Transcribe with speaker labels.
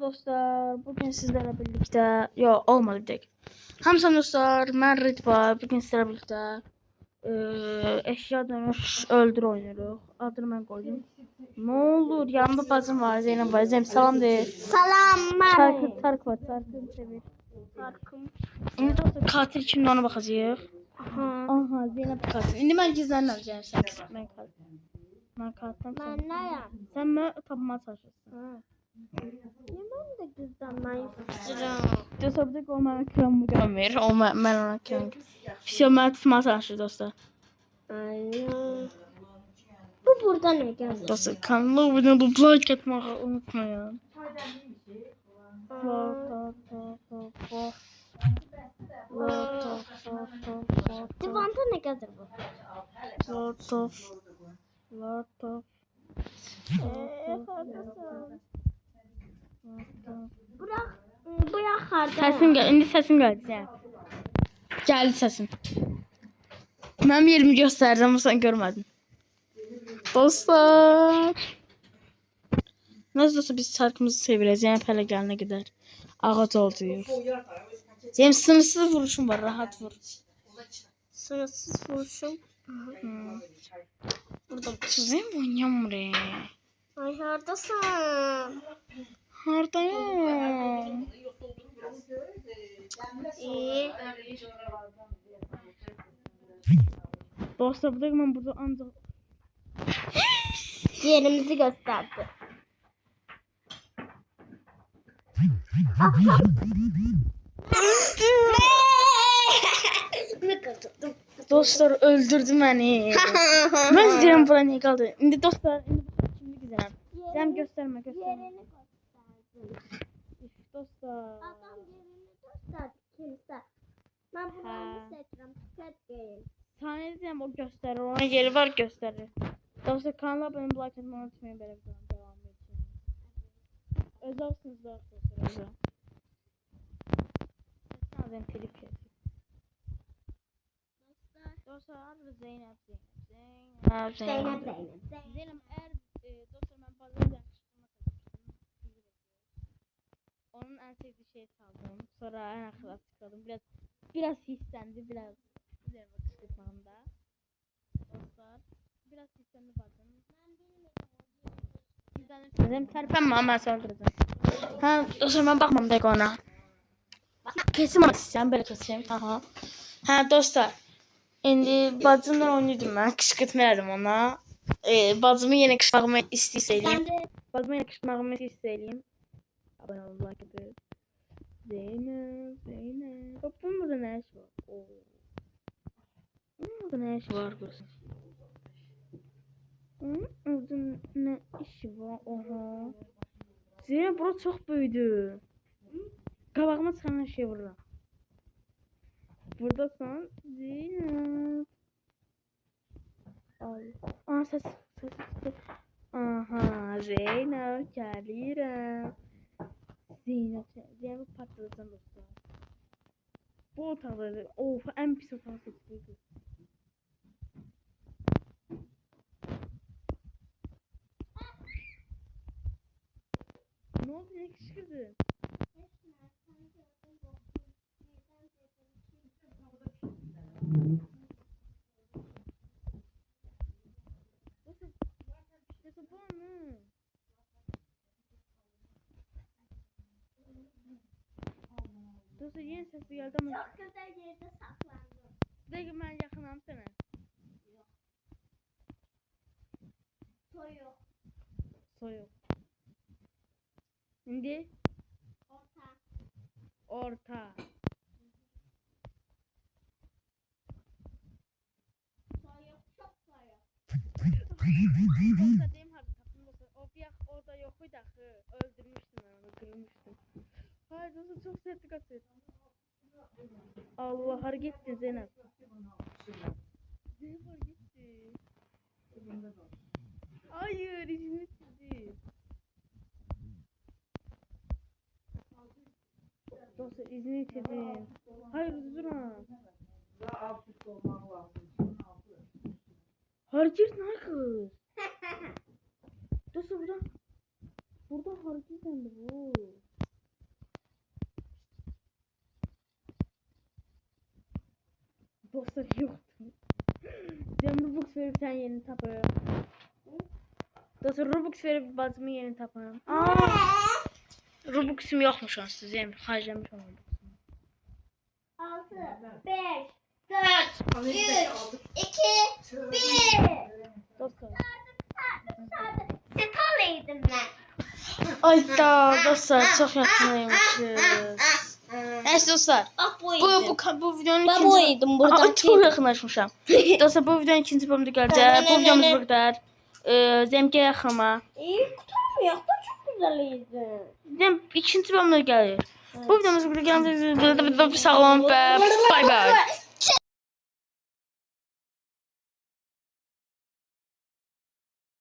Speaker 1: dostlar, bugün sizlerle birlikte, yok olmadı bir tek. Hamsa dostlar, ben Ritva, bugün sizlerle birlikte eşya dönüş öldür oynuyoruz. Adını ben koydum. Ne olur, yanımda bacım var, Zeynep var. Zeynep salam de.
Speaker 2: Salam
Speaker 1: Tarık var, Tarık'ın sevir.
Speaker 2: Tarkım.
Speaker 1: Şimdi dostlar katil kimdi ona bakacağız. Aha, Zeynep katil. Şimdi ben gizlenmem Zeynep, sen gizlen. Ben katil. Ben katil.
Speaker 2: Ben neyim?
Speaker 1: Sen beni tapmaya çalışırsın.
Speaker 2: Ben de gizlenmeyi istiyorum.
Speaker 1: Dostlar bir de o mənə kram verir. O mən ona kram. Все, mən tutmaya çalışır dostlar.
Speaker 2: Aynen. Bu burada ne geldi?
Speaker 1: Dostlar kanalı abone olup like atmayı unutmayın.
Speaker 2: Divanda ne geldi bu? Bırak harda.
Speaker 1: Sesim geldi. İndi sesim geldi. Yani. Geldi sesim. Mənim yerimi göstərdim ama sen görmedin. Dostlar. Nasıl olsa biz şarkımızı sevireceğiz. Yani hele gelene kadar. Ağaç oluyor. Benim sınırsız vuruşum var. Rahat vur.
Speaker 2: Sınırsız vuruşum.
Speaker 1: Burada kızım oynayam buraya.
Speaker 2: Ay hardasın?
Speaker 1: Hardayım.
Speaker 2: İyi.
Speaker 1: Dostlar ben burada ancak
Speaker 2: Yerimizi gösterdi. Ne kadar?
Speaker 1: dostlar öldürdü beni. Ben istəyirəm bura niyə qaldı? İndi dostlar, şimdi güzələm. Cəm göstərmə.
Speaker 2: Yerini gösterdi.
Speaker 1: Dostlar.
Speaker 2: Adam yerini gösterdi kimse. Ben bunu seçeceğim. Seçeyim.
Speaker 1: Tanıyacağım o göstərir. Ona yeri var göstərir. Dostlar kanala abone olmayı, like etmeyi unutmayın. Belə bir devam edin. Özelsiniz dostlar. Özel. Sen telif kes. Dostlar Zeynep.
Speaker 2: Zeynep.
Speaker 1: Zeynep eğer dostlar ben bazıları yakıştırma çalıştım. Onun en sevdiği şeyi çaldım. Sonra en akıllı çıkardım. Biraz hissendi. Biraz üzerime kışkırtmamda. Dostlar. Biraz hissendi bakın. Sizden terpenme ama saldırdım. Ha dostlar ben bakmam pek ona. Kesim açacağım. Böyle keseyim. Aha. Ha dostlar. İndi bacımla oynuyordum ben. Kışkırtmayardım ona. Bacımı yine kışkırtmamı isteyeyim. Bacımı yine kışkırtmamı isteyeyim. Abone olun, like edin. Zeynep. Bak bunun burada ne iş var? Bunun burada ne iş var kız? Bunun burada ne işi var? Oha. Zeynep burası çok büyüdü. Kabağıma çıkan her şey burada. Buradasın Zeynep. Aa ses. Aha Zeynep gelirim. Zeynep patlayacağım dostlar. Bu otaqda of en pis otaq seçildi. Ne oldu ne kışkırdın? Dostlar yeni sesi geldi ama
Speaker 2: Çok güzel yerde saklandım.
Speaker 1: bir dakika ben yakınam sana.
Speaker 2: Soyuk.
Speaker 1: Soyuk. Şimdi orta.
Speaker 2: Soyuk çok soyuk.
Speaker 1: Dostlar deyim harbi tatlım dostlar. Orada yok bir dakika. Öldürmüştüm ben onu, kırılmıştım. Hayır dostlar çok sertlik atıyor. Allah hareket etti Zeynep. Zeynep hareket etti. Hayır izini sildi. Dostlar izini sildi. Hayır durma. Hareket ne kız? Dostlar burada hareket etti bu. Dostlar yoktu. Sen Robux verip sen yerini tapırım. Dostlar Robux verip bacımın yerini tapırım. Robux'um yokmuş aslında. Zem harcamış olmadı.
Speaker 2: 6, 5, 4, 3, 2, 1.
Speaker 1: Dostlar.
Speaker 2: Set alaydım ben.
Speaker 1: Ay da dostlar çok yakınaymışız. Neyse dostlar.
Speaker 2: Bak
Speaker 1: Bu videonun
Speaker 2: Ben
Speaker 1: ikinci...
Speaker 2: boyaydım buradan.
Speaker 1: Aa, çok yakınlaşmışam. Dostlar bu videonun ikinci bölümünde gələcək. Bu videomuz bu qədər. Zemke yaxınma.
Speaker 2: İyi kurtarmıyor da çok güzeliydi.
Speaker 1: Zem ikinci bölümde gəlir. Bu videomuz bu qədər. Sağ olun və bay bay.